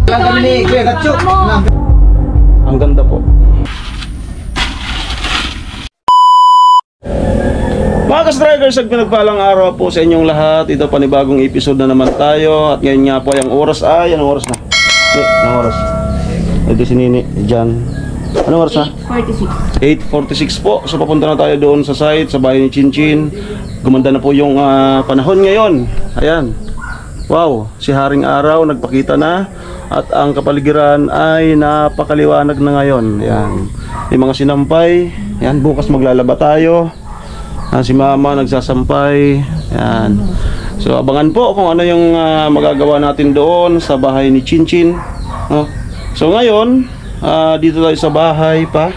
Ang ganda po. Mga ka-strikers, pinagpalang araw po sa inyong lahat. Ito panibagong episode na naman tayo. At ngayon nga po, ang oras ay, anong oras na? Anong oras? Ito si Nini, dyan. Anong oras na? 8:46 po. So papunta na tayo doon sa site, sa bahay ni Chinchin. Gumanda na po yung panahon ngayon. Ayan. Wow, si Haring Araw nagpakita na. At ang kapaligiran ay napakaliwanag na ngayon. Ayan. May mga sinampay. Ayan, bukas maglalaba tayo. Si Mama nagsasampay. Ayan. So abangan po kung ano yung magagawa natin doon sa bahay ni Chinchin. So ngayon, dito tayo sa bahay pa.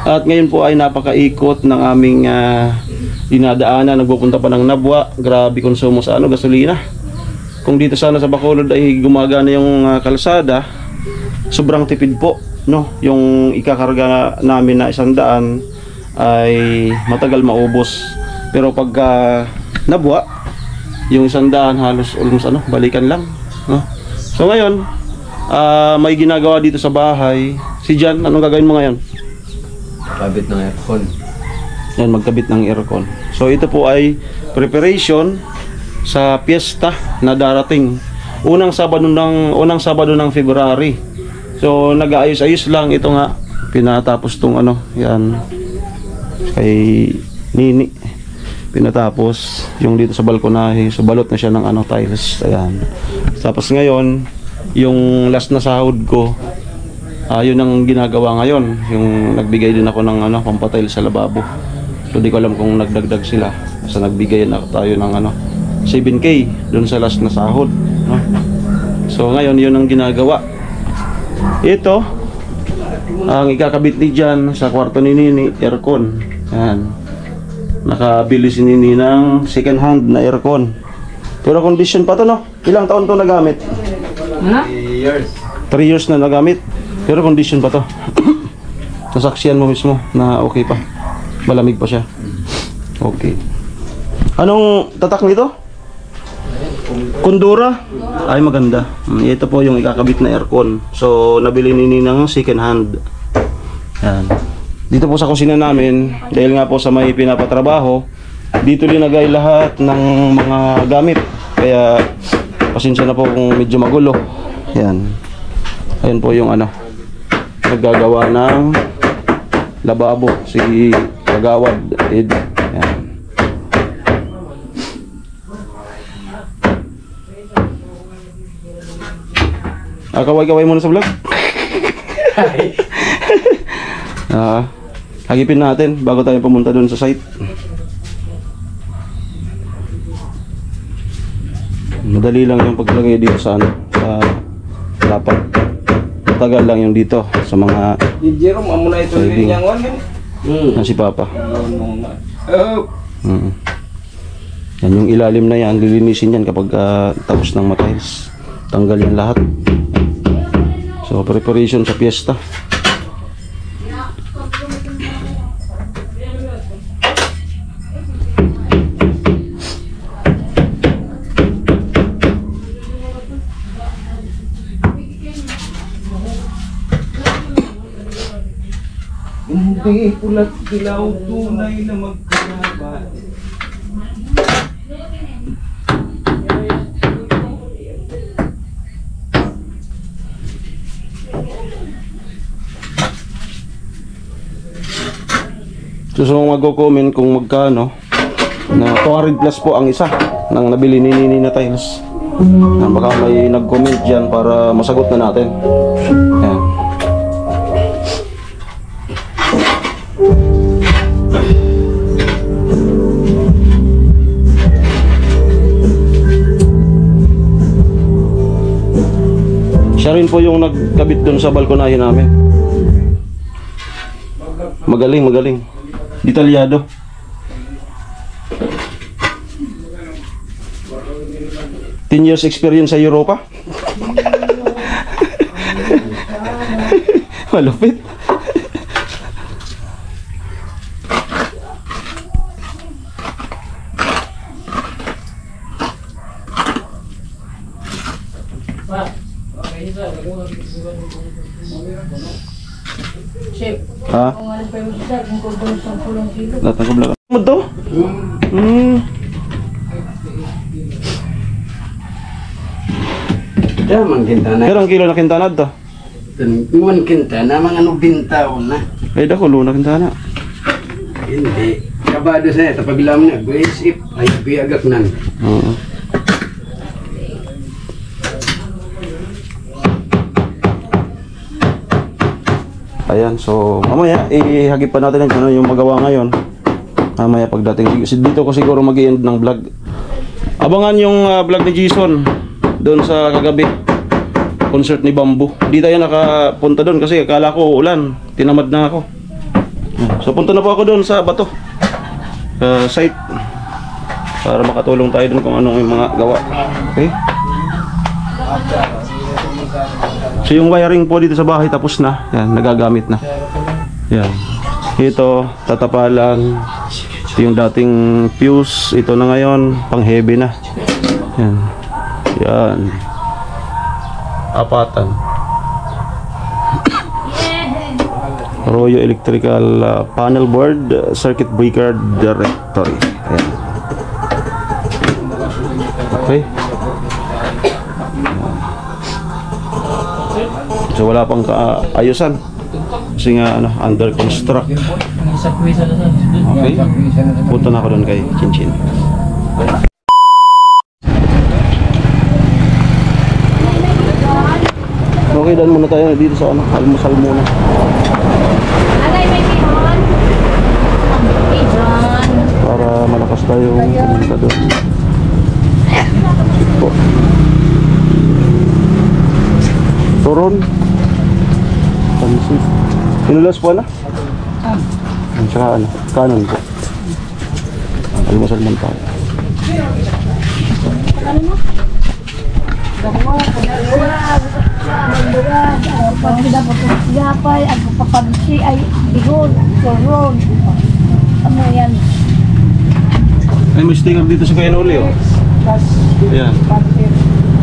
At ngayon po ay napakaikot ng aming dinadaanan. Nagpupunta pa ng Nabwa. Grabe konsumo sa gasolina. Kung dito sana sa Bacolod ay gumagana yung kalsada, sobrang tipid po, no? Yung ikakarga namin na 100 ay matagal maubos. Pero pagka Nabwa, yung 100 halos almost balikan lang, no? So ngayon, may ginagawa dito sa bahay. Si Jan, anong gagawin mo ngayon? Kabit ng aircon. Yan, magkabit ng aircon. So ito po ay preparation sa piyesta na darating. Unang Sabado ng February. So nag-aayos-ayos lang ito nga. Pinatapos tong yan kay Nini. Pinatapos yung dito sa balkonahe. So balot na siya ng tiles. Ayan. Tapos ngayon, yung last na sahod ko, yun ang ginagawa ngayon. Yung nagbigay din ako ng pampatile sa lababo. So di ko alam kung nagdagdag sila. Basta nagbigay na tayo ng 7K doon sa last na sahod, no? So ngayon yun ang ginagawa. Ito ang ikakabit ni Jan sa kwarto ni Nini, aircon. Yan. Nakabili si Nini ng second hand na aircon. Pero condition pa to, no? Ilang taon to nagamit? 3 years. 3 years na nagamit. Pero condition pa to. Nasaksiyan mo mismo na okay pa. Malamig pa siya. Okay. Anong tatak nito? Kundura? Ay maganda. Ito po yung ikakabit na aircon. So nabili ni ng second hand. Yan. Dito po sa kusina namin, dahil nga po sa may pinapatrabaho, dito linagay lahat ng mga gamit. Kaya pasensya na po kung medyo magulo. Yan. Ayun po yung naggagawa ng lababo, si Kagawad Ed. Yan. Kaway-kaway muna sa vlog. Hagipin natin bago tayo pumunta doon sa site. Madali lang yung paglagay dito sa sa lapat. Tagal lang yung dito sa mga Jerome, amo na ito rin yang one. Si Papa. Yan yung ilalim na yan, lilinisin yan kapag tapos ng matiles. Tanggal yan lahat. So preparation sa piyesta. Hindi pulat dilaw tunay na magkalaban. So magko-comment kung magkano na 200 plus po ang isa ng nabili ni Nini na tiles. Baka may nag-comment dyan para masagot na natin. Yan. Siya rin po yung nagkabit dun sa balkonahe namin. Magaling. Detalyado. Ten years experience sa Europa. Malupit. Chef, Ha? kung ano pa yung isa, kung kukulang 10 kilo. Lahat ng kubla. Mo to? Ya, mangkinta na. Pero ang kilo na kintanad to. Mangkinta na, mga bintaw na. Ay dako lo na kintana. Hindi. Kabado saya, tapaglam niya, guisip, ay piyagak nan. Oo. Ayan, so mamaya ihagip pa natin kung ano yung magawa ngayon. Mamaya pagdating dito ko siguro mag-i-end ng vlog. Abangan yung vlog ni Jason doon sa kagabi. Concert ni Bamboo. Di tayo nakapunta doon kasi akala ko ulan. Tinamad na ako. So punta na po ako doon sa bato. Site. Para makatulong tayo doon kung anong yung mga gawa. Okay? So yung wiring po dito sa bahay tapos na. Yan, nagagamit na. Yan. Ito, tatapalan. Ito yung dating fuse. Ito na ngayon, pang heavy na. Yan. Yan. Apatan. Royo Electrical Panel Board, Circuit Breaker Directory. Ayan. Okay. So wala pang kaayusan. Kasi nga ano, under construct. Okay. Punta na ako doon kay Chinchin. Okay, dan muna tayo dito sa ano, almusal muna. Alay, may pinon. Hey, John. Para malakas tayo pumunta doon. Po. Turon. Pansit. Inulas po na? At saka ano, kanon po. Almusal muna tayo. Pag sila po yapay, ang papansi ay bihon, soron. Ano yan? Ay, may sticker dito sa Kuya Noli, oh. Ayan.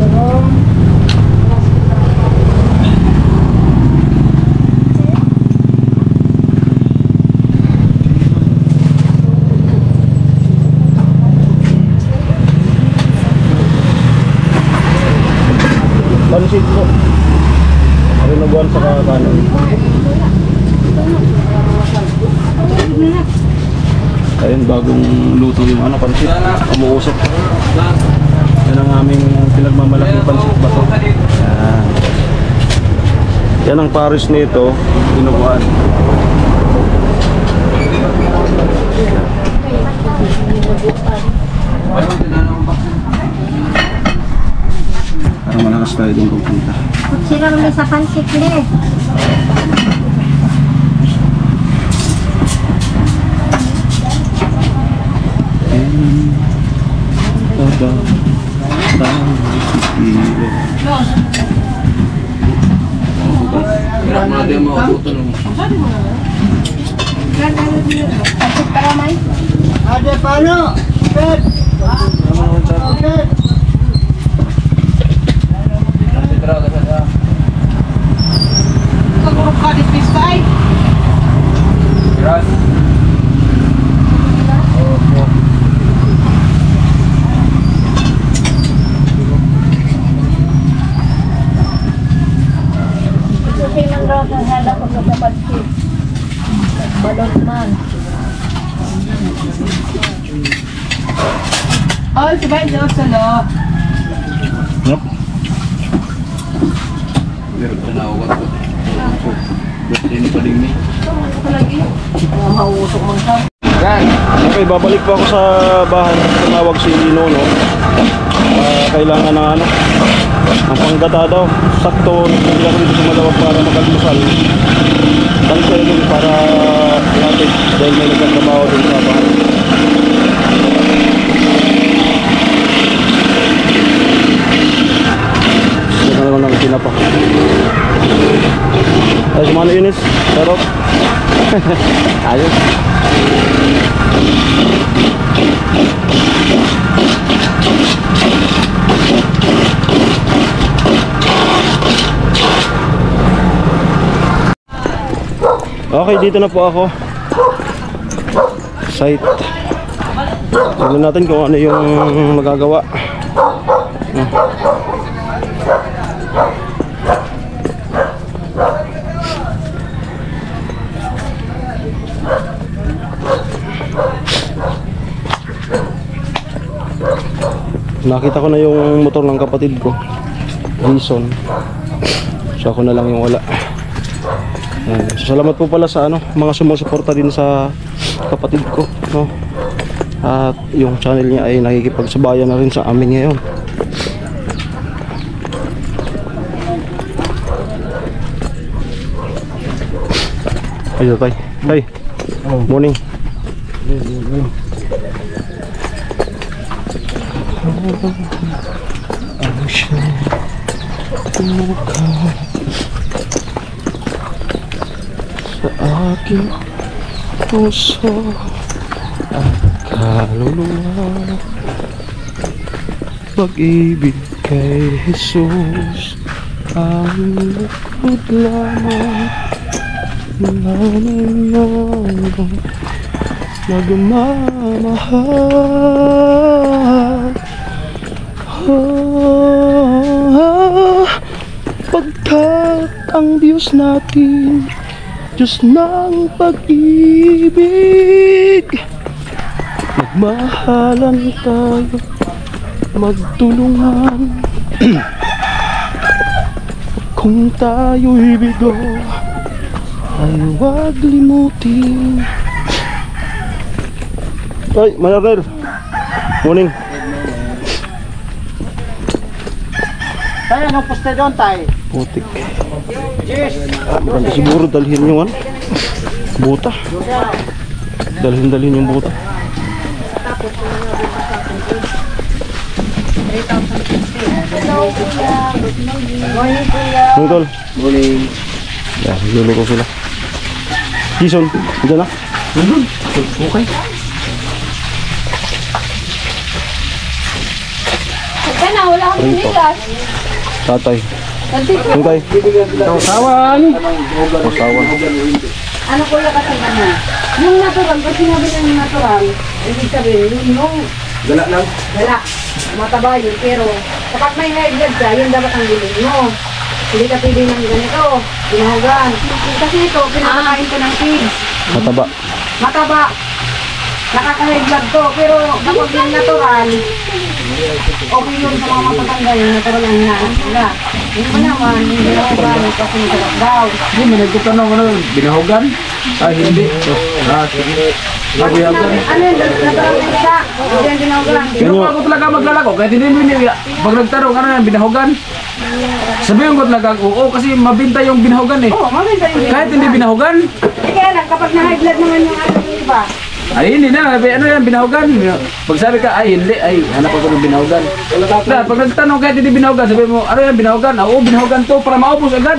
Soron. Pansit po. Rinubuan sa kanan. Ayun, bagong luto yung ano, pansit. Umuusok. Yan ang aming pinagmamalaking pansit bato. Yan. Yan ang pares nito, rinubuan. Para malakas tayo doon pupunta. Sila naman sa pansit le. Pansit para may? Ade, paano? Pet! Pet! Kasi man raw sa hada ko sa pansit. Balot man. Oh, sabay daw sa lo. Yup. Meron pa nawawat ko. Hindi pa din Mausok man ka. Okay, babalik po ako sa bahay. Tumawag si Nono. Kailangan ng ano, ng panggata daw. Sakto, nagpagla ko dito sa Malawag para mag-almusal. Tansya yun para natin dahil may nagkatrabaho din sa bahay. Ito na naman ng tinapa. Ay, sumano Ines? Sarap. Ayos. Okay, dito na po ako. Site. Tignan natin kung ano yung magagawa. Nakita ko na yung motor ng kapatid ko, Jason. So ako na lang yung wala. So, salamat po pala sa mga sumusuporta din sa kapatid ko, no? At yung channel niya ay nakikipagsabayan na rin sa amin ngayon. Ayun tay. Tay. Morning. Sa aking puso at kaluluwa, pag-ibig kay Jesus ang lukod lamang ng nagmamahal. Pagkat ang Diyos natin, Diyos ng pag-ibig, magmahalan tayo, magtulungan. Kung tayo'y bigo, ay huwag limutin. Ay, Manarnel. Morning. Tayo, anong poste doon, tayo? Putik. Maganda siguro dalhin yung buta. Dalhin yung buta. Morning, tol. Morning. Yan, luluto sila. Jason, dyan na. Okay. Kaya na, wala kang nilas. Tatay. Nandito. Tatay. Kausawan. Usawan. Ano kuya kasi ano? Yung natural, pag sinabi ng natural, ibig sabihin, yung Gala lang. wala, mataba yun. Pero kapag may high blood ka, yun dapat ang bilhin mo. Hindi ka pili ng ganito, binahugan. Kasi ito, pinapakain ko ng pigs. Mataba. Mataba. Nakaka-high blood to, pero kapag yung natural, okay yun sa mga matatanda yung natural ang hinaan nila. Yung pa naman, yung binahugan, kasi masarap daw. Hindi, may nagtatanong ano, binahugan? Ay, hindi. Sige. Nabuyagan. Ano yun, natural na isa. Hindi yung binahugan. Pero kung ako talaga maglalako, kahit hindi mo pag nagtanong, ano yan, binahugan? Sabihin ko talaga, oo, kasi mabinta yung binahugan eh. Oo, mabenta yung Kahit hindi binahugan, kaya lang, kapag na-high blood naman yung ano yung iba, ay hindi na, ano yan, binahugan. Pag sabi ka, ay hindi, ay hanap ako ng binahugan. Na, pag nagtanong kahit hindi binahugan, sabi mo, ano yan, binahugan? Oo, binahugan to, para maubos agad.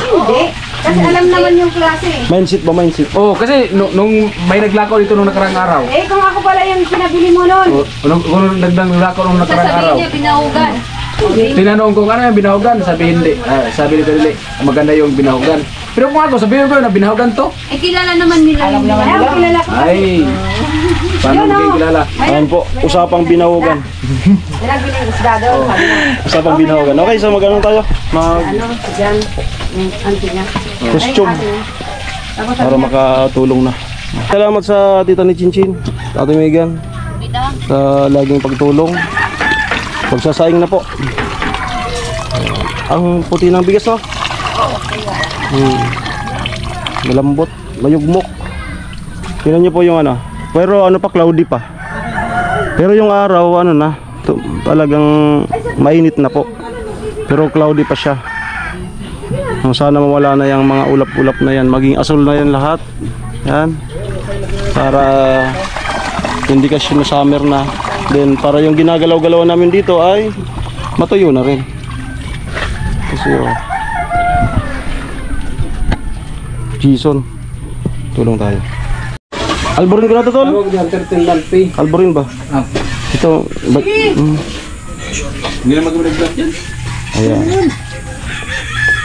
hindi. Kasi alam naman yung klase. Mindset ba, mindset? Oo, kasi nung may naglakaw dito nung nakarang araw. Eh, kung ako pala yung pinabili mo nun. Kung naglakaw nung nakarang araw. pinahugan. Tinanong ko ano yung binahugan, sabi hindi. Sabi nito dili, maganda yung binahugan. Pero kung ako sabihin ko na binahugan to, Eh, kilala naman nila yung Ayaw, kilala ko. ay paano hindi kilala? Ayan po, usapang binahugan. Nilagyan yung isda doon. Sabi na, Usapang binahugan. Okay, so mag-ano tayo? ano, dyan, yung auntie niya. Costume. Tapos Para makatulong na. Salamat sa tita ni Chinchin, Ate Megan, sa laging pagtulong. Pagsasaing na po. Ang puti ng bigas, no? Malambot, mayugmok. Tingnan niyo po yung ano. Pero ano pa, cloudy pa. Pero yung araw, ano na, talagang mainit na po. Pero cloudy pa siya. Sana mawala na yung mga ulap-ulap na yan. Maging asul na yan lahat. Yan. Para hindi kasi na summer na. Then para yung ginagalaw-galawan namin dito ay matuyo na rin. Kasi Jason, tulong tayo. Alborin ko na to, tol? Tawag diyan 13 month pay. Alborin ba? Ito, Hindi na mag-vlog yan. ayan.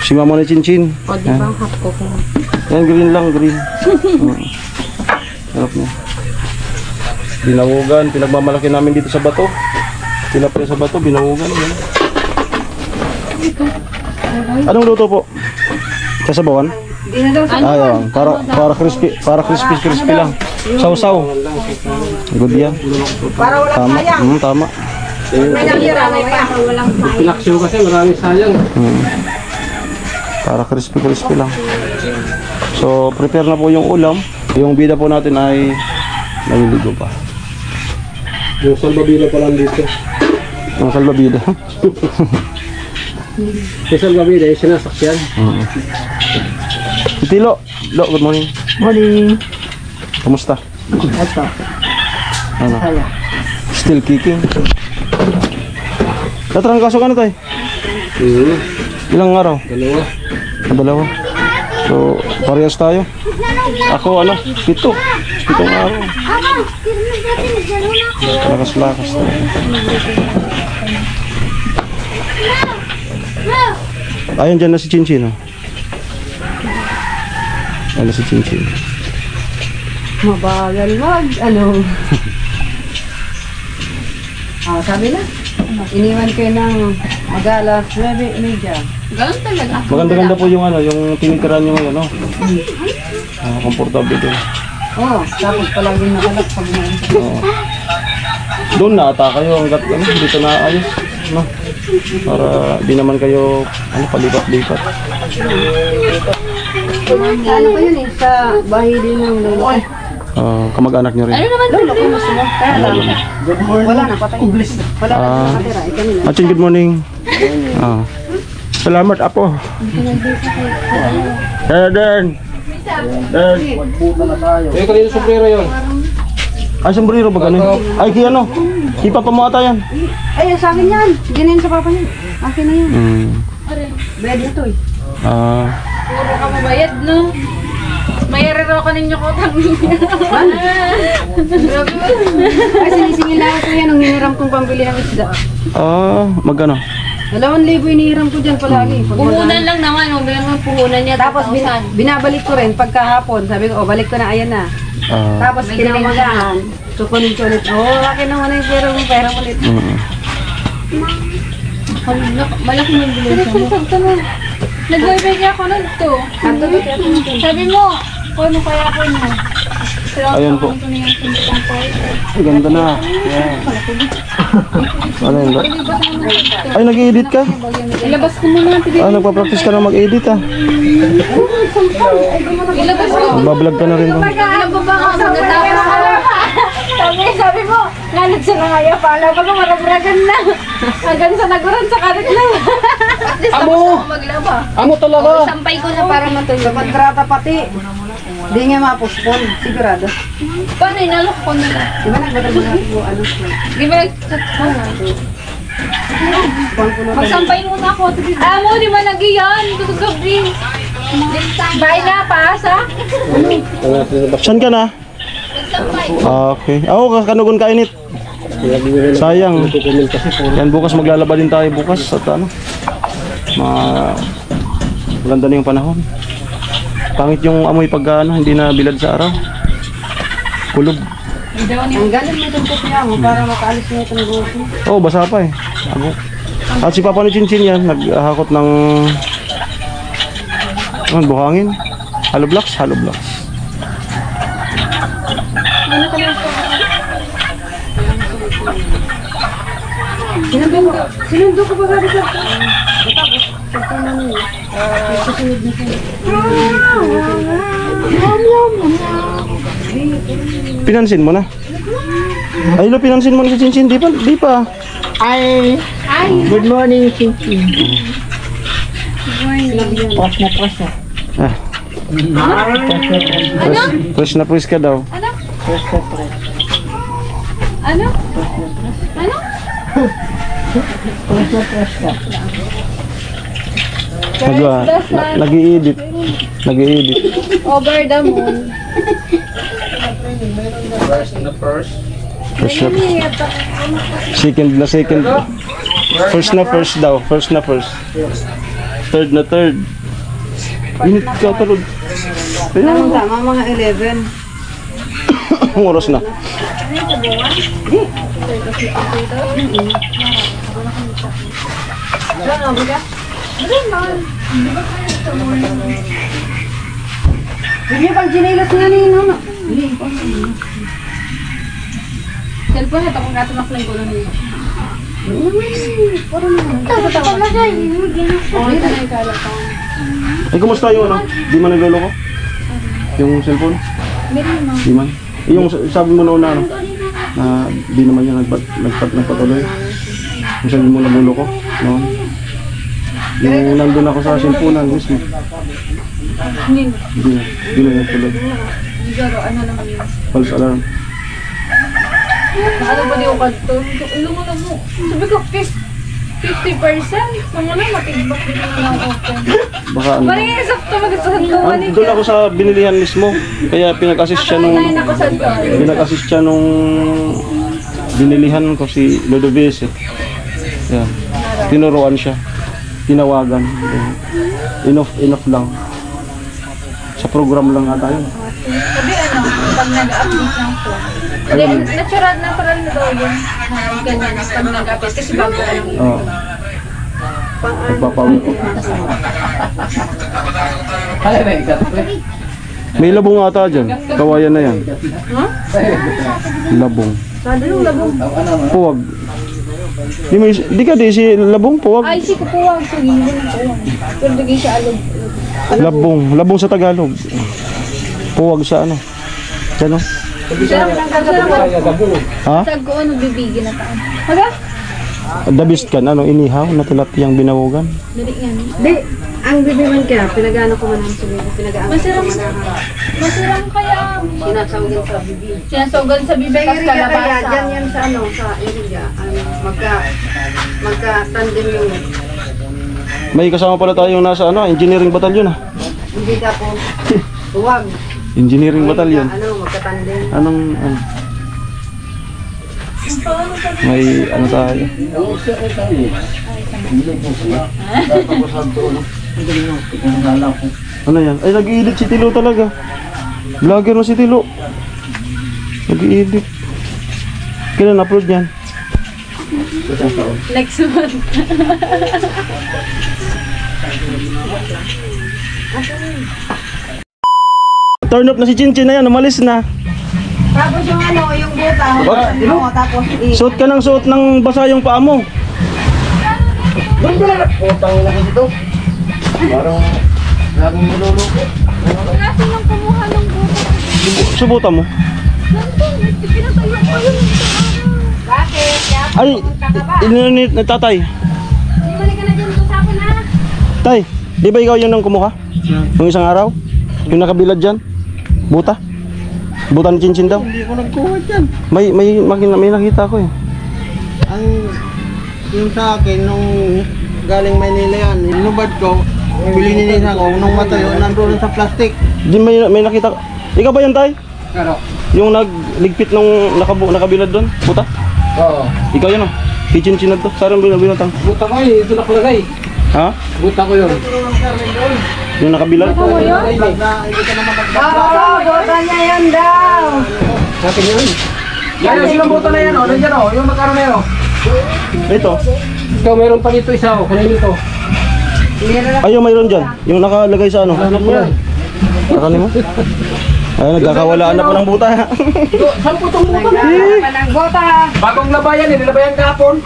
Si mama ni Chinchin. O, di ba, hap ko kung Yan, green lang, green. Sarap niya. Binahugan, pinagmamalaki namin dito sa bato. Tilapia sa bato, binahugan. Yan. Anong luto po? Sasabawan? Ayun, para crispy lang. Sausaw. Good yan. Para walang Tama. sayang. Tama. May natira, may pa. Walang sayang. Pinaksyo kasi maraming sayang. Para crispy lang. So, prepare na po yung ulam. Yung bida po natin ay naliligo pa. Yung salbabida pa lang dito. Ang salbabida. Yung salbabida yung sinasakyan. Tilo, good morning. Morning. Kamusta? Ito. Ano? Still kicking. Natrangkaso ka na tayo? Ilang araw? Dalawa. Dalawa. So, parehas tayo. Ako, 7. 7 araw. Lakas-lakas tayo. Ayun, dyan na si Chinchin. Oh. Ayun na si Chinchin. Mabagal sabi na. Iniwan kayo ng mag-alas 9:30. Ganun talaga. Maganda-ganda po yung yung tinitiran nyo ngayon, no? Komportable din. Tapos palaging nakalak pag Doon na ata kayo hanggat dito na ayos, no? Para di naman kayo palipat-lipat. Ano pa yun sa bahay din ng lolo. Kamag-anak nyo rin. Lolo ko mas mo. Kaya lang. Wala na, patay. Wala na nakatira. Ikaw nila. Achin, good morning. Salamat, Apo. Dan. Eh, kanina sombrero yun. Ay, sombrero ba ganun? Ay, Kipa pa mo ata yan. Ay, sa akin yan. Ginayin sa papa niya. Akin na yan. Bayad na to eh. Puro ka mabayad, no? Mayroon ako ninyo ko Ay, sinisingil na ako yan nung hiniram kong pambili ng isda. Magkano? 2,000 inihiram ko dyan palagi. Puhunan lang naman, huwag naman puhunan niya. Tapos binabalik ko rin pagkahapon. Sabi ko, balik ko na, ayan na. Tapos kinamagahan. Tukunin ko ulit. Akin naman yung pera mo ulit. Malaki yung bilhin mo. Nag-wifi ako nun to. Sabi mo, ano kaya ako nyo? Ayan po. Ay, ganda na. Yeah. Ano yun ba? Ay, nag-edit ka? Ilabas ko muna. Nagpa-practice ka na mag-edit Ilabas ko. Bablog ka na rin doon. Ilan ba ba ako sabi mo, ngalit siya na ngayon. Paala ka ba, marabaragan na. Hanggang sa naguran sa karit lang. At least tapos ako maglaba. Amo talaga. Sampay ko na para matulog. Sa kontrata pati. Hindi nga mapuspon. Sigurado. Paano inalok ko na lang? Di ba nagbatal mo na ano? Di ba nag-chat ko na? Magsampay muna ako. Mo, di ba nag-iyan? Gabi. Bye na, paasa. Saan ka na? Okay. Ako, kanugon kainit. Sayang. Yan, bukas maglalaba din tayo bukas. At maganda na yung panahon. Pangit yung amoy pagka hindi na bilad sa araw. Kulog. Ang galing mo itong kopya mo para makaalis mo itong gusto. Basa pa eh. At si Papa ni Chinchin yan, naghahakot ng buhangin. Hollow blocks. Sinundo ko ba gabi sa... Pinansin mo na? Ay, pinansin mo na si Chinchin. Di pa. Ay, good morning, Chinchin. Pos na. Fresh na fresh ka daw. Ano? Nag-i-edit. Over the moon. First na. Second na. First daw. Third na. Init ka, tarod. Anong tama, mga 11. Ang oras na. Hindi pang chinelas nga ni Nono. Cellphone ito kung katumak lang gulo niyo. Oh, ito na yung kalat ko. Ay, kumusta yung ano? Di man nagloloko? Yung cellphone? Di man? Yung sabi mo noon na ano? Na di naman niya nagpatuloy. Yung sabi mo nagloloko? Noon? Yung nandun ako sa cellphone mismo. Hindi. Hindi na nagtuloy. Siguro, ano naman yun? False alarm. Ano ba di ko kanto? Alam mo na mo. Sabi ko, 50%. Mga na, matigbak din naman ang open. Baka ano? Parang yung sakto mag-ituhan ko. Doon ako sa binilihan mismo. Kaya pinag-assist siya nung... Ako sa doon. Pinag-assist siya nung... Binilihan ko si Ludovice eh. Yan. Tinuruan siya. Tinawagan. Enough lang. Sa program lang ata yun. Sabi ano, pag nag-update ng phone. Then, natural na daw yun. Ganyan, pag nag-update. Kasi bago ka lang yun. Oo. Nagpapawin ko. Kaya na ikat. May labong ata dyan. Kawayan na yan. Labong. Sabi yung labong. Puwag. Di ka di si labong puwag. Ay, si kupuwag. Sige, hindi na kupuwag. Pero di siya alog. Labong. Labong sa Tagalog. Puwag sa ano. Diyan o. Ha? Sag ko ano bibigin na taon. Haga? Dabist ka na, ano, inihaw na tilapiyang binawogan. Dali yan. Di, ang bibi man kaya, pinag-ano ko man ang sabi. Pinag-ano ko Masarap. man ang Masarap kaya. sinasawagin sa bibi. Sinasogan sa bibig Sa at iriga kaya, kalabasa. dyan yan sa ano, sa iriga. Magka-tandem yung, May kasama pala tayong nasa ano, engineering battalion ah. hindi ka po, huwag. Engineering battalion. Ano, magka-tandem. Anong ano? May ano tayo? Ano yan? Ay, nag-i-edit si Tilo talaga. Vlogger na si Tilo. Nag-i-edit. Kailan upload yan? Next month. Turn up na si Chinchin na yan, umalis na. Tapos yung ano, yung buta, tapos Suot ka ng suot ng basa yung paa mo. Kaso lang kumuha ng buta. Subutan mo. Nandun, pinatayo ko yun. bakit? Ay, ininit na tatay. Balik ka na dyan sa akin ha. Tay, di ba ikaw yun ang kumuha? Nung isang araw? Yung nakabilad dyan? Buta? Buta ni Chinchin daw? Hindi ko nagkuha dyan. May nakita ko eh. Ang yung sa akin, nung galing Maynila yan, inubad ko, bilininis ako, nung matayo, nandun sa plastic. Di may nakita. Ikaw ba yan, tay? Ano? Yung nagligpit nung nakabilad doon? Buta? Oo. Ikaw yun oh. Si Chinchin na to. Sarang binatang. Buta ko eh, ito nakalagay. Ha? Buta ko yun. Yung nakabilad? Oo, buta niya yan daw. Natin yun. Yan yung silang buta na yan o. Nandiyan o. Yung magkano na yun o. Ito. Ikaw meron pa dito isa o. Kunin dito. Ayun, mayroon dyan. Yung nakalagay sa ano. Ano mo yan? Nakanin mo? Ay, nagkakawalaan na po ng buta. Saan po itong buta na? Panang buta. Bagong labayan eh. Nilabayan kahapon.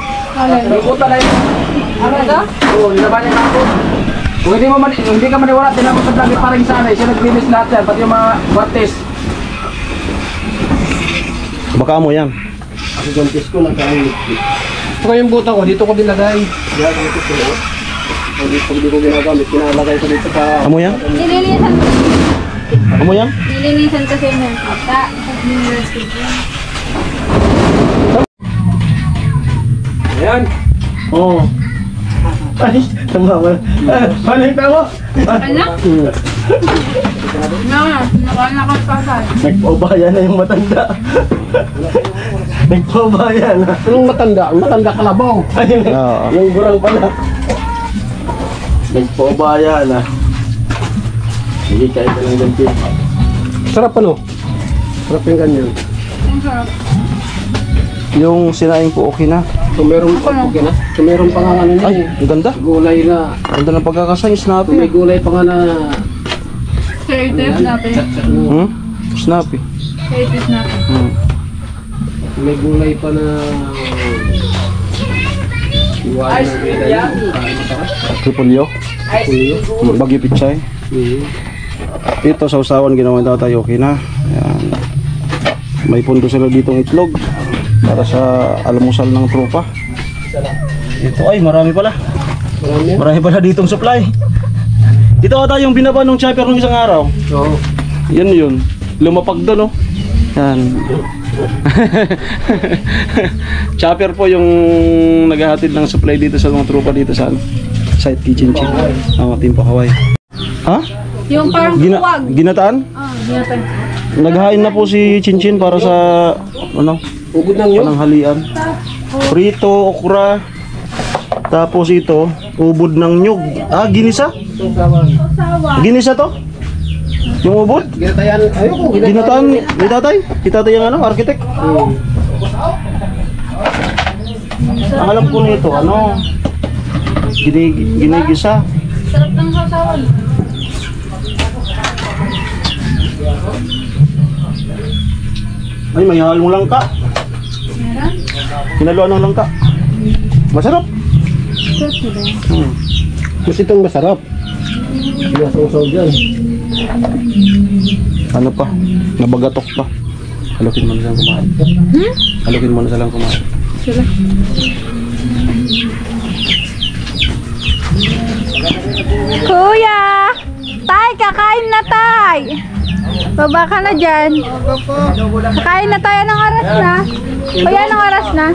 Yung buta na yun. Ano daw? Oo, nilabayan kahapon. Kung hindi ka maniwala, tinapos sa vlog ni Paring Sanay. Siya naglinis lahat yan. Pati yung mga guantes. Baka mo yan. Ito yung buta ko. Dito ko dinagay. Hindi ko ginagamit. Kinalagay ko dito sa... Amo yan? Nilinisan. Amo yan? Nilinisan kasi ng kata. Ayan. Oo. Ay, tumawa. Balik na mo. Anak? Nakakapasal. Nagpaubaya na yung matanda. Nagpaubaya na. Anong matanda? Ang matanda kalabaw. Ayun, Oo. yung gurang pala. Nagpaubaya na. Hindi tayo lang ganti. Sarap ano? Sarap yung ganyan. Ang sarap. Yung sinaing po okay na. Kung meron pa, okay na. Kung meron pa nga ano niya Ay, ang ganda. gulay na. Ganda ng pagkakasay, snappy. May gulay pa nga na. Creative natin. Hmm? Snappy. Creative natin. Hmm. May gulay pa na. Iwan na gulay. Repolyo. Bagyo pichay. Ito sa usawan ginawa ng tatay, okay na. Ayan. May pundo sila ditong itlog para sa almusal ng tropa. Ito ay marami pala. Marami pala ditong supply. Ito ata yung binaba ng chopper nung isang araw. Oo. Yan yun. Lumapag doon, oh. Yan. Chopper po yung naghahatid ng supply dito sa mga tropa dito sa site kitchen chick. Team Pakaway. Ha? Yung parang tuwag. Ginataan? Ginatan. Naghain na po si Chinchin para sa ano? Ugod ng yun. Pananghalian. Prito, okra. Tapos ito, ubod ng nyug. Ah, ginisa? Ginisa to? Yung ubod? Ginatayan. Ayoko. Ginataan ni tatay? Si tatay yung ano, architect? Ang alam ko nito, ano? Ginigisa. Sarap ng sasawan. Ay, may halong langka. Meron? Hinaluan ng langka. Masarap. Mas itong masarap. Sinasawsaw dyan. Ano pa? Nabagatok pa. Halukin mo na silang kumain. Halukin mo na silang kumain. Sila. Kuya! Tay, kakain na tay! Baba ka na dyan. Kakain na tayo ng oras na. Kuya, anong oras na?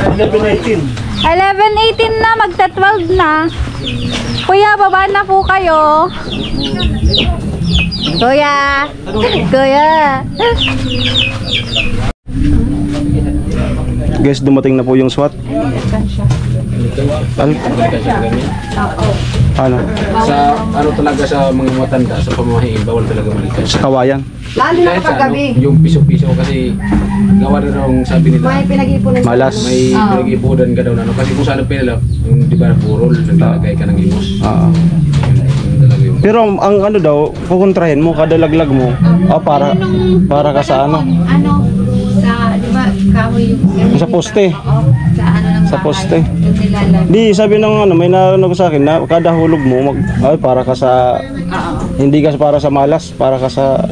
11:18. 11:18 na, magta-12 na. Kuya, baba na po kayo. Kuya! Kuya! Guys, dumating na po yung SWAT. Ano? Sa ano talaga sa mga matanda sa pamamahiin, bawal talaga malikas. Sa kawayan. Lalo na Kahit kapag sa ano, gabi. yung piso-piso kasi gawa na raw sabi nila. May pinag-ipunan. Malas. May pinag-ipunan ka daw na ano. Kasi kung saan pinala, yung di ba purol, naglalagay ka ng imos. Ah. Yun talaga yung Pero ang ano daw, kukontrahin mo kada laglag mo. Para ka sa ano? Ano, sa, di ba, kahoy yung... Sa poste. Oo, sa ano ng Sa bahay. poste. Yung nilalag. Di sabi ng ano, may narinig ko sa akin na kada hulog mo para ka sa hindi ka para sa malas, para ka sa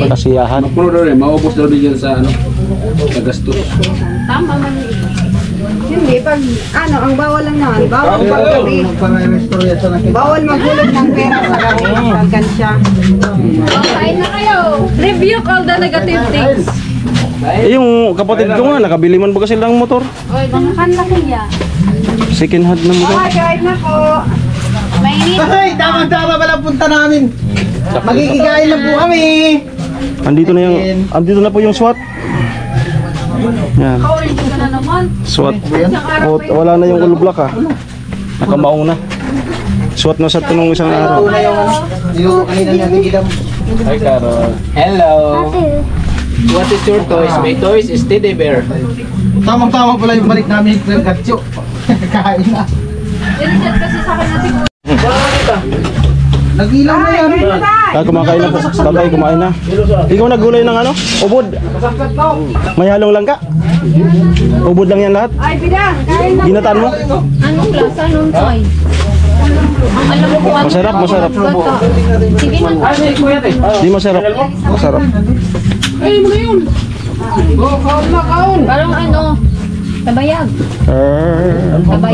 kasiyahan. puno daw rin, maubos daw din yan sa ano, sa gastos. Tama man ito. Hindi, pag ano, ang bawal lang naman, bawal pag gabi. Bawal maghulog ng pera sa gabi. Pagkansya. Kain na kayo! Review all the negative things. Eh, yung kapatid ko nga, nakabili man ba kasi ng motor? Bangkan na kuya. Second hand na motor. Okay, kahit na po. Mainit. Ay, tama-tama pala punta namin. Magigigain na po kami. Andito na po yung SWAT. Yan. Orange ka na naman. SWAT. Wala na yung ulublak ah. Nakamaong na. SWAT na sa tunong isang araw. Una yung ano. Niluto kanina niya tigidam. Hi, Carol. Hello. What is your toys? My toys is teddy bear. Tamang-tama pala yung balik namin ng gatsyo. Kain na. Diyan kasi sa akin na siguro. Nagilaw na yan. Kumakain na po. Tatay, kumain na. Ikaw naggulay ng ano? Ubod. May halong langka. Ubod lang yan lahat. Ay, bidang, kain na. Ginataan mo. Anong klasa? Anong toy? Ang alam ko ano. Masarap, masarap. Sige na. Di masarap. Masarap. Parang ano, tabayag.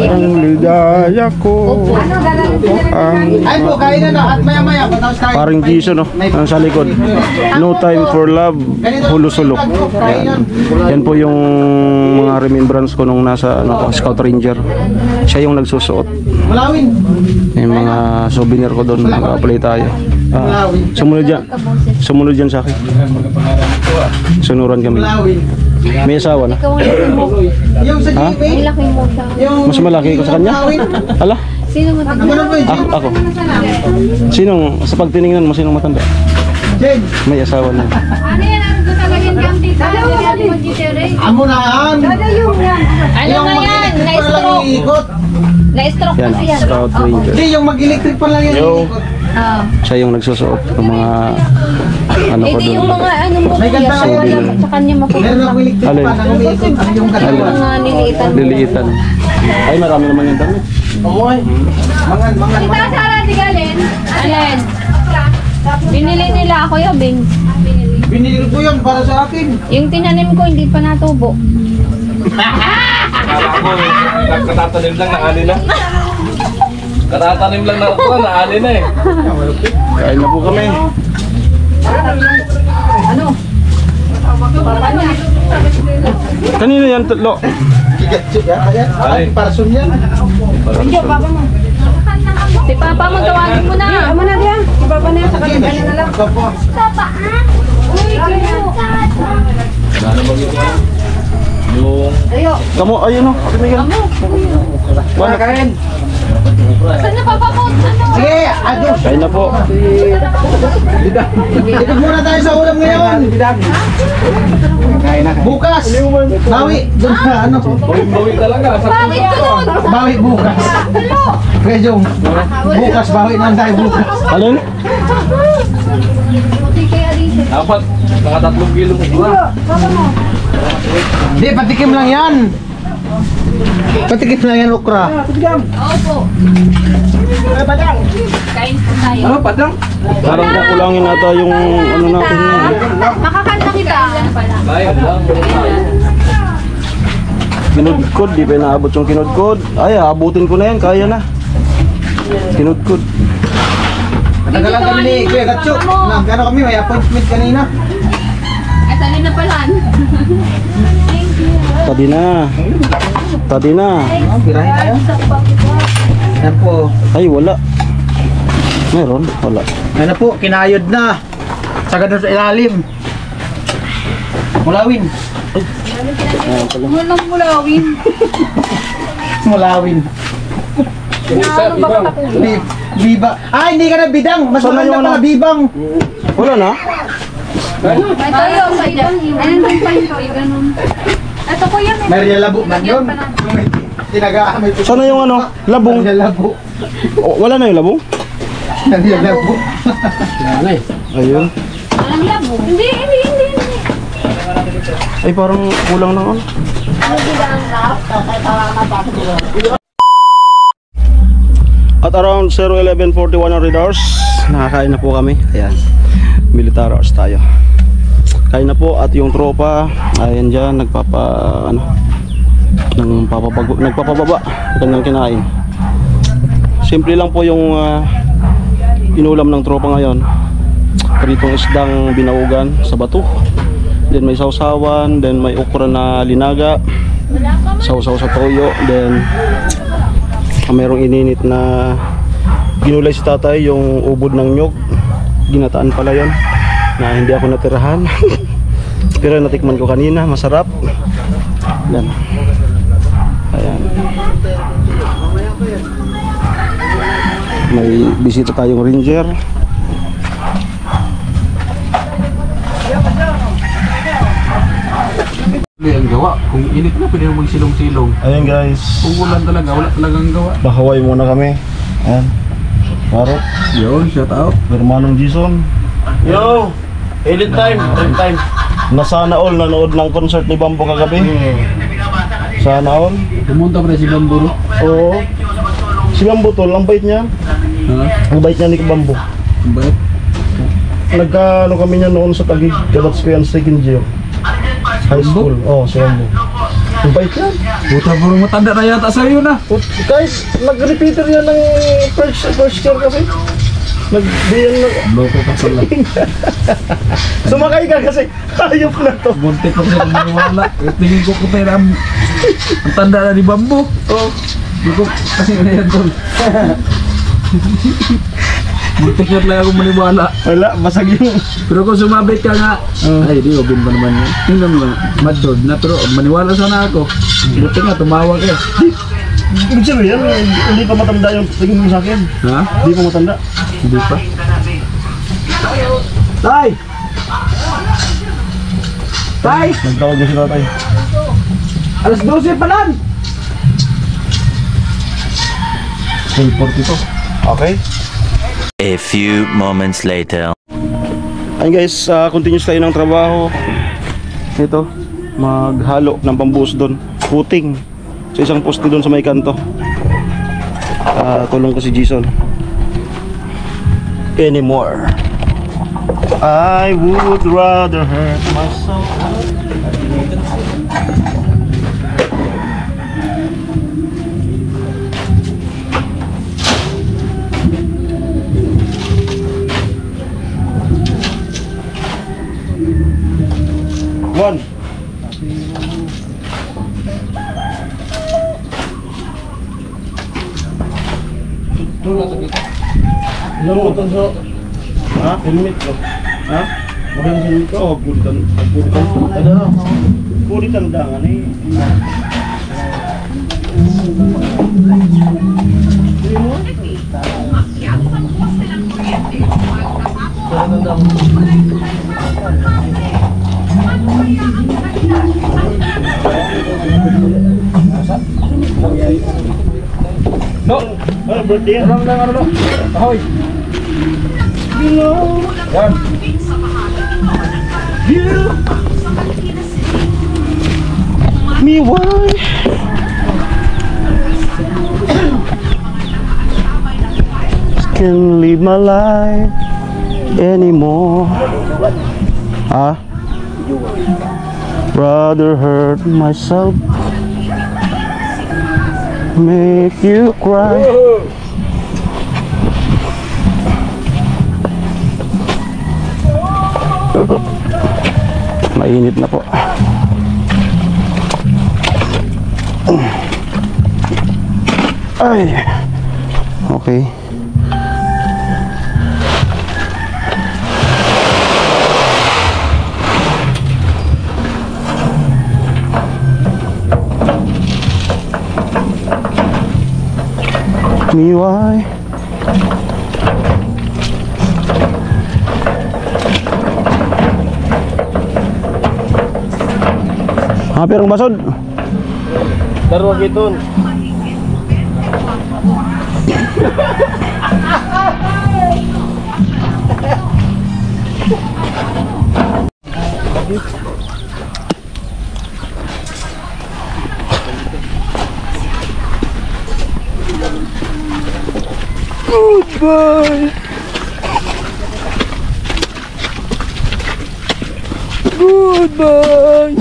Ang ligaya ko. Ano, dadalhin Ay po, kain na na. At maya-maya, patapos kain. Parang Jason, no? Ang sa likod. No time for love. Hulusulok. Yan. Yan po yung mga remembrance ko nung nasa Scout Ranger. Siya yung nagsusuot. Malawin. Yung mga souvenir ko doon. Nag-apply tayo. Sumunod dyan sa akin. Sunuran kami. Malawin. May asawa na. Ikaw ang laki mo. Yung sa Ha? GP. Ang laki mo siya. Yung Mas malaki ko sa kanya. Ala? Sino matanda? Ano ba yun? Ako. Sinong, sa pagtiningnan mo, sinong matanda? Jen! May asawa na. Ano yan? Ano ko talagang yung tita? Ano yung mag-iterate? Amo na yan! Ano na yan? Na-stroke. Ikot! Na-stroke Yan, kasi yan. Scout Ranger. Hindi, yung mag-electric pa lang yan. Yo. Ikot. Oo. Siya yung nagsusuot ng mga ano ko Hindi doon. yung mga ano mo May kuya. ganda So, kayo. wala sa kanya Meron mapupunta. ako electric Alin? pa na umiikot yung katawan. Mga niliitan mo. Liliitan. Ay, marami naman yung damit. Omoy! Mangan, mangan, Tita mangan. Sara, di galin? Alin? Binili nila ako yung Bing. Binili ko yan para sa akin. Yung tinanim ko, hindi pa natubo. Katatanim lang na ali na. Katatanim lang na ito na ali na eh. Kain na po kami. Ano? Papa niya. Kanina yan, Lo. Kigatsu yan. Ayan, parson yan. Hindi, papa mo. Si papa mo, tawagin mo na. Ano na diyan? Si papa na yan, sa kanila na lang. Papa, ha? Uy, Yung Kamu, ayun o. Miguel. wala kain. saan na papa mo? Ano? Sige, adios. Kain na po. Ikot muna tayo sa ulam ngayon. Bukas. Bawi. Doon sa ano. Bawi talaga. Bakit doon? Bawi bukas. Medyo. Bukas, bawi naman tayo bukas. Alin? Buti kaya dito. Dapat mga 3 kilo ko. Hindi, patikim lang yan. Patikim lang yan, okra. Opo. Kain po tayo. Ano padang? Parang kukulangin nata yung ano natin ngayon. Makakanta kita. Lain lang. Kinudkod, di pa naabot yung kinudkod. Ay, abutin ko na yan, kaya na. Kinudkod. Natagalan kami ni Kuya Gatsu. Nagano kami, may appointment kanina. Ay, sali na pala. Tadi na. Tadi na. Birahin tayo. Yan po. Ay, wala. Meron? Wala. Yan na po, kinayod na. Sagad na sa ilalim. Mulawin. Walang mulawin. Mulawin. Ano ba ka Biba. Ah, hindi ka na bidang. Mas Saan na maganda yung pala ano? bibang. Wala na? May tayo sa ibang. Ayun din pa yung ganun. Ito po yan. Maria Labo man yun. Tinaga-amay po. Sana yung ano? Labong? Maria Labo. O, wala na yung labong? Maria Labo. Ayun. Walang labo. Hindi. Ay, parang kulang ng ano. At around 0:11:41 ang red hours, nakakain na po kami. Ayan, military hours tayo. Kain na po at yung tropa, ayan dyan, nagpapababa, kanyang kinain. Simple lang po yung inulam ng tropa ngayon. Pritong isdang binaugan sa bato. Then may sausawan, then may okra na linaga, sausaw sa toyo, then merong ininit na ginulay si tatay, yung ubod ng nyog, ginataan pala yon na hindi ako natirahan. Pero natikman ko kanina, masarap. Yan. Ayan. May bisita tayong ranger. Ang gawa. Kung init na, pwede mo magsilong-silong. Ayan guys, Kung ulan talaga, wala talagang gawa. bahaway muna kami. Ayan. Marot, Yun, shout out. Hermanong Jason. Yo! Edit time, edit time. Na sana all nanood ng concert ni Bambo kagabi. Sana all. Pumunta pa rin si Bamburo. Oo. Si Bambo tol, ang bait niya. Ha? Ang bait niya ni Bambo. Ba't? Nagkaano kami niya noon sa Taguig. Kabats ko yan sa second year. High school. Oo, si Bambo. Ang bait niya. Puta, puro matanda na yata sa'yo na. Guys, nag-repeater yan ng first year kasi. Nagdiyan na. Loko ka pala. Sumakay ka kasi hayop na to. Buntik ko sa maniwala. Tingin ko kung tayo ang tanda na ni Bambo. Oh. Hindi ko kasi na yan tol. Buntik na lang ako maniwala. Wala, basag yung... Pero kung sumabit ka nga, ay di, obin pa naman yun. Tingnan mo, madod na pero maniwala sana ako. Buti nga, tumawag eh. Ibig sabihin, hindi pa matanda yung tingin mo sa akin. Ha? Hindi pa matanda. Hindi pa. Tay! Tay! Nagtawag na si tatay. Alas 12 pa lang! 12:42. Okay. A few moments later. Ayun guys, continuous tayo ng trabaho. Ito, maghalo ng pambuhos doon. Puting sa isang poste doon sa may kanto. Tulong ko si Jason. Anymore. I would rather hurt myself. One. Ilang mo ito? Ha? Helmet ko. Ha? Magandang helmet ko. Oh, pulitan. Ano? Pulitan dangan eh. No! Ano, birthday yan? Ano lang, ano lang? Ahoy! Yan! Me why? Can't live my life anymore. Ah? Rather hurt myself, make you cry. Mainit na po. Ay. Okay. Me why? Hampir ang basod. Darwa giton. Goodbye. Goodbye.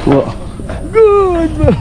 Wah. Goodbye.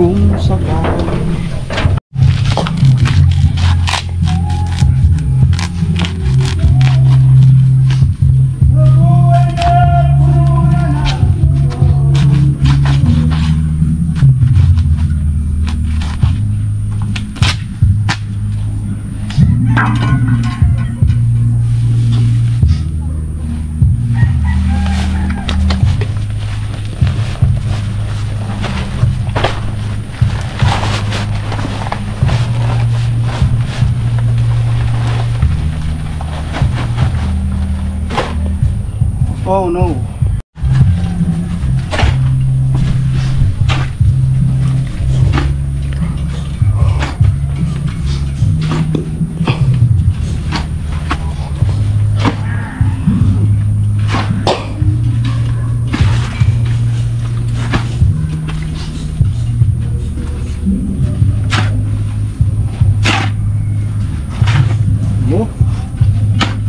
Kung sakali Oh no.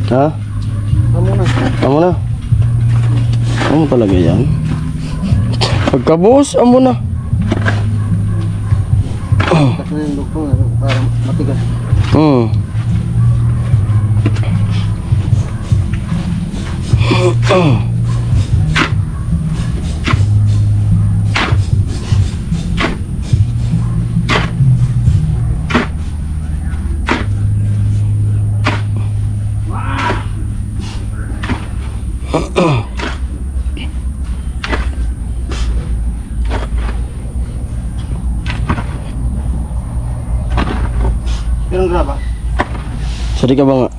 Ha? Amo na. Amo na. Amo talaga yan. Pagkabuhos, amo na. Kasi yung doktor para matigas. Ilang graba? Sorry ka ba nga?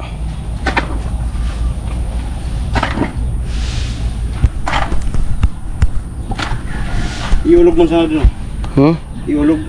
Iulog mo sana dun. Iulog.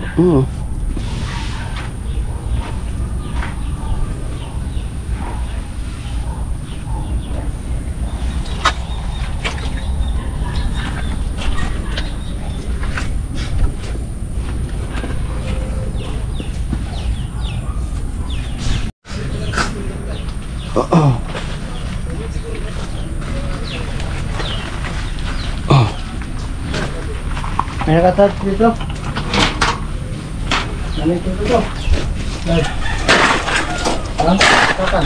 May nakatouch dito. Nandito dito. Ha? Kapan?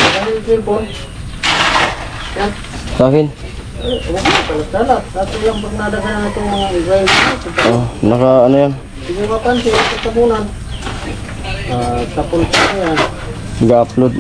Ano yung cellphone? Yan. Sa akin? Huwag na, talat-talat. Dati lang pag nadagan na itong mga Israel. Oh, naka ano yan? Hindi mo mapansin, ito tabunan. Tapon pa yan. Nag-upload.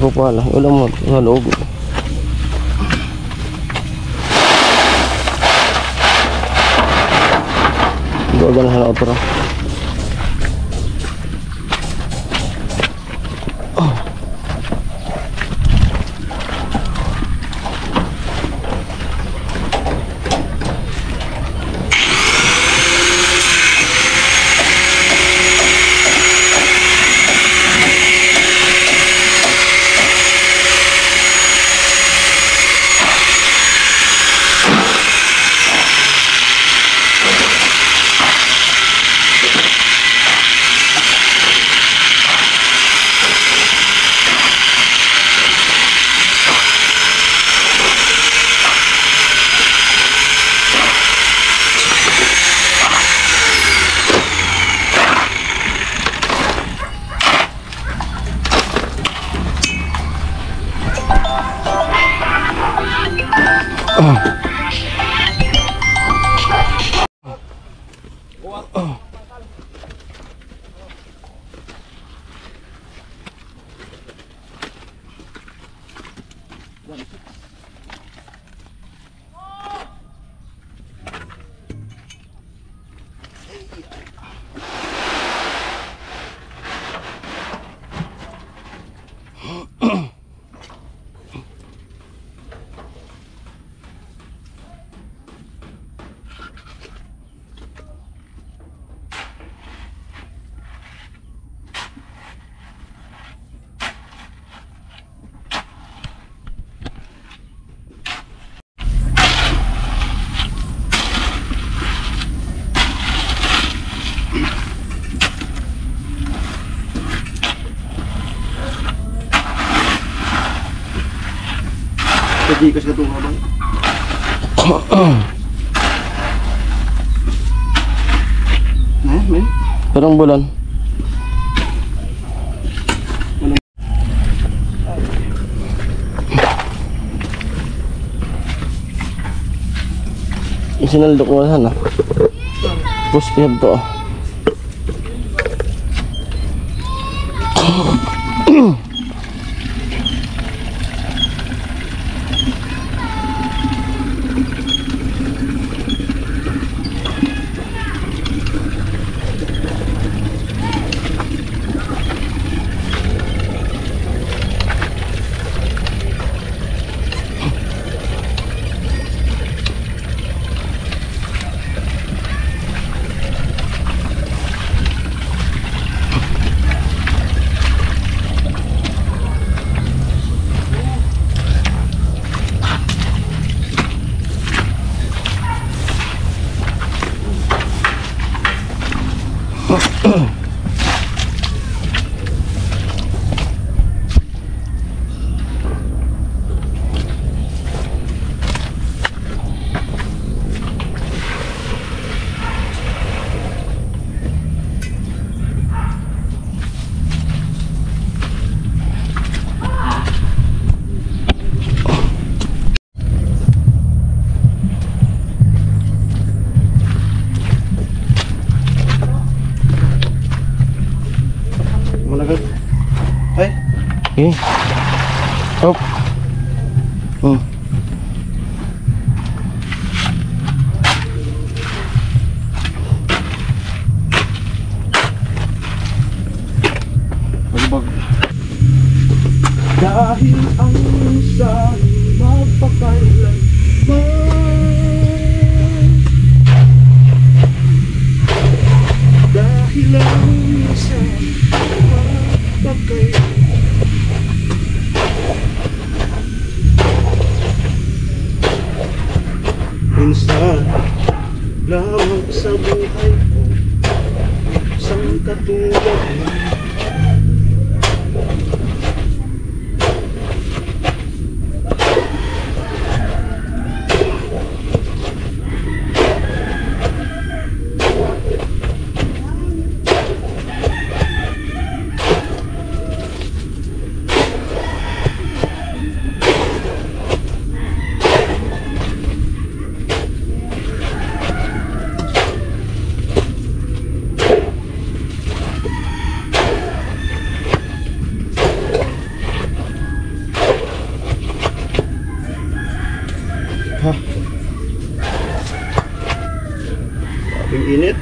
Ako pala, wala mo sa loob. Doon na sa opera. Gikas ka itong habang. Men? Parang bulan. Isinaldok mo sana. Pustihan to. Ay, Okay. Up. magbag. Dahil ang sa'yo magpakailanman. Dahil ang sa'yo magpakailanman. Minsan lamang sa buhay ko, isang katulad mo. Ha? Yung init.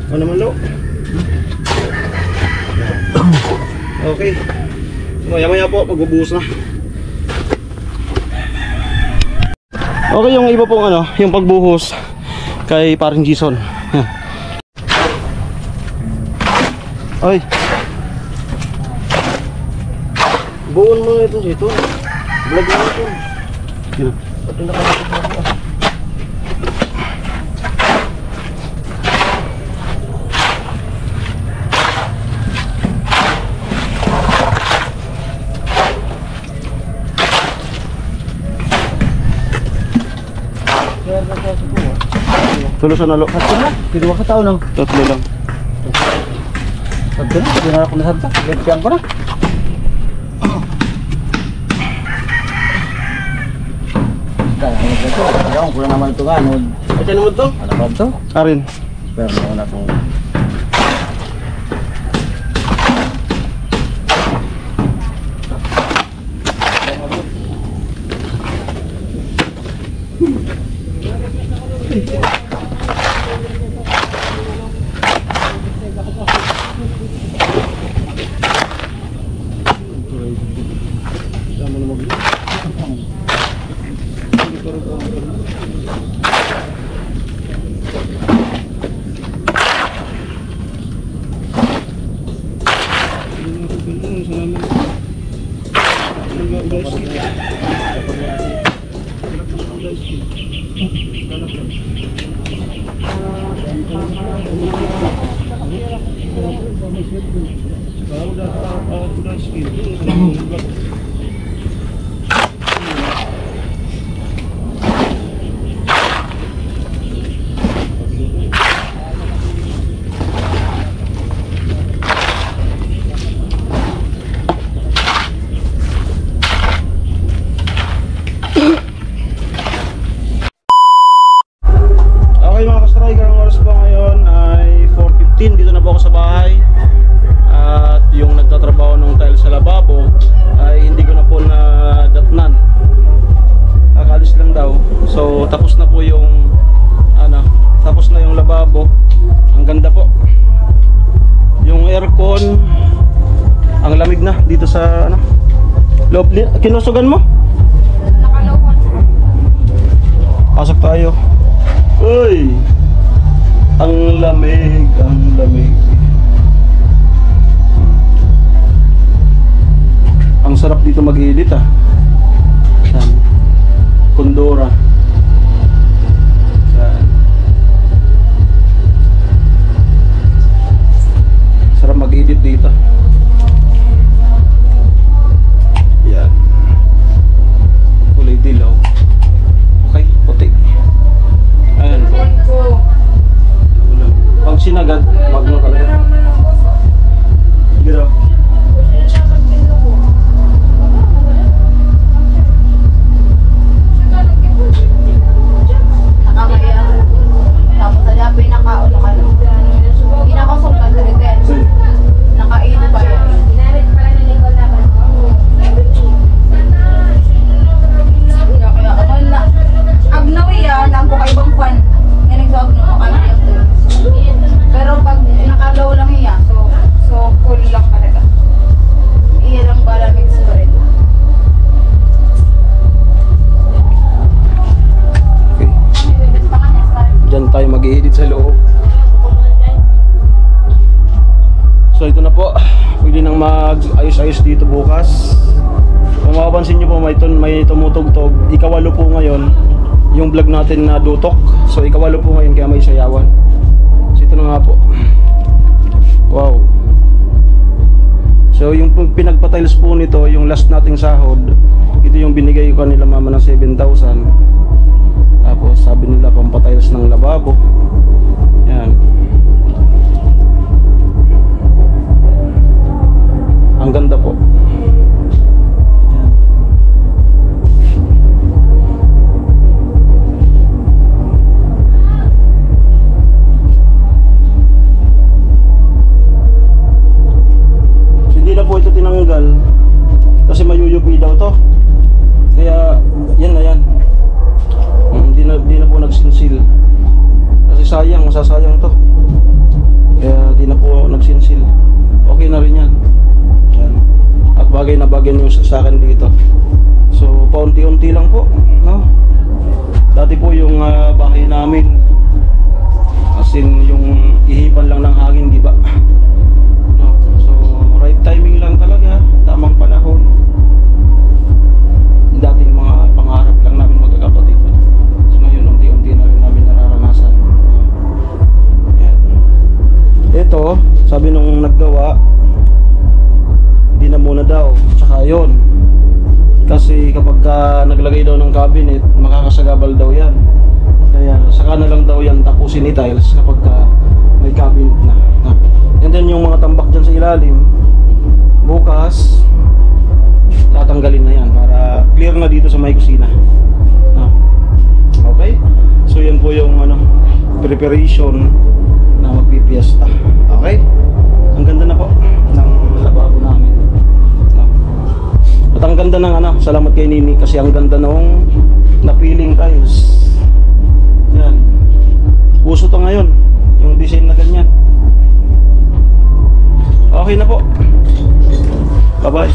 Ano naman lo? Okay. Maya-maya po, magbubuhos na. Okay, yung iba pong ano, yung pagbuhos kay paring Jason. Yan. Ay. Buon mo ito dito. Vlog mo ito. Yan. Pati nakakasok mo. Tulo sa nalo. Dito ka tao lang. Tatlo lang. Pagka na, hindi na ako nasanta. Lipyan ko na. Kaya ko na naman ito nga. Ito naman to? Ano ba ito? Arin. Pero naman na itong... Okay mga ka-striker, ang oras po ngayon ay 4:15. Dito na po ako sa bahay. At yung nagtatrabaho ng tile sa lababo ay hindi ko na po nadatnan. Kakalis lang daw. So tapos na po yung tapos na yung lababo. Ang ganda po. Yung aircon, ang lamig na dito sa loob. Kinusugan mo? Pasok tayo. Uy! Ang lamig, ang lamig. Ang sarap dito mag-edit Saan? Kondora. Saan? Sarap mag-edit dito. Yan. Kulay dilaw. Okay, puti. Ayan. Pag sinagad, wag mo talaga. Giro. Nakamaya. Tapos sa pinakaon na kayo. Pinakasok ka sa retail. Nakain pa yan. Kaya ako na. Agnawi lang ko kay ibang fan. Yan ang agno mo kaya ito. Pero pag nakalaw lang iya, so cool lang talaga. Iya lang para mix pa rin. Okay. Diyan tayo mag-i-edit sa loob. So ito na po. Pwede nang mag-ayos-ayos dito bukas. Kung mapapansin nyo po, may tumutugtog. Ikawalo po ngayon yung vlog natin na dutok. So ikawalo po ngayon kaya may sayawan. So ito na nga po. Wow. So yung pinagpa-tiles po nito, yung last nating sahod, ito yung binigay ko kanila mama ng 7,000. Tapos sabi nila pampatiles ng lababo. Yan. Ang ganda po. Yan. Hindi na po ito tinanggal kasi mayuyupi daw to. Kaya yan na yan. Hindi na po nagsinsil. Kasi sayang, masasayang to. Kaya di na po nagsinsil. Okay na rin yan. Yan. At bagay na bagay yung sa akin dito. So paunti-unti lang po, no? Dati po yung bahay namin, as in yung ihipan lang ng hangin, di ba? No. So right timing lang talaga, tamang panahon. Yung dating mga pangarap lang namin magkakapatid. So ngayon unti-unti na rin namin nararanasan. Yan. Ito, sabi nung naggawa, di na muna daw. Tsaka yun, kasi kapag naglagay daw ng cabinet, makakasagabal daw yan. Kaya saka na lang daw yan tapusin ni tiles kapag may cabinet na. And then yung mga tambak dyan sa ilalim, bukas tatanggalin na yan para clear na dito sa may kusina. Okay? So yan po yung preparation na magpipiesta. Okay? Ang ganda na po ng lababo namin. At ang ganda ng salamat kay Nini kasi ang ganda nung napiling tiles. Yan. Uso to ngayon, yung design na ganyan. Okay na po. Bye-bye.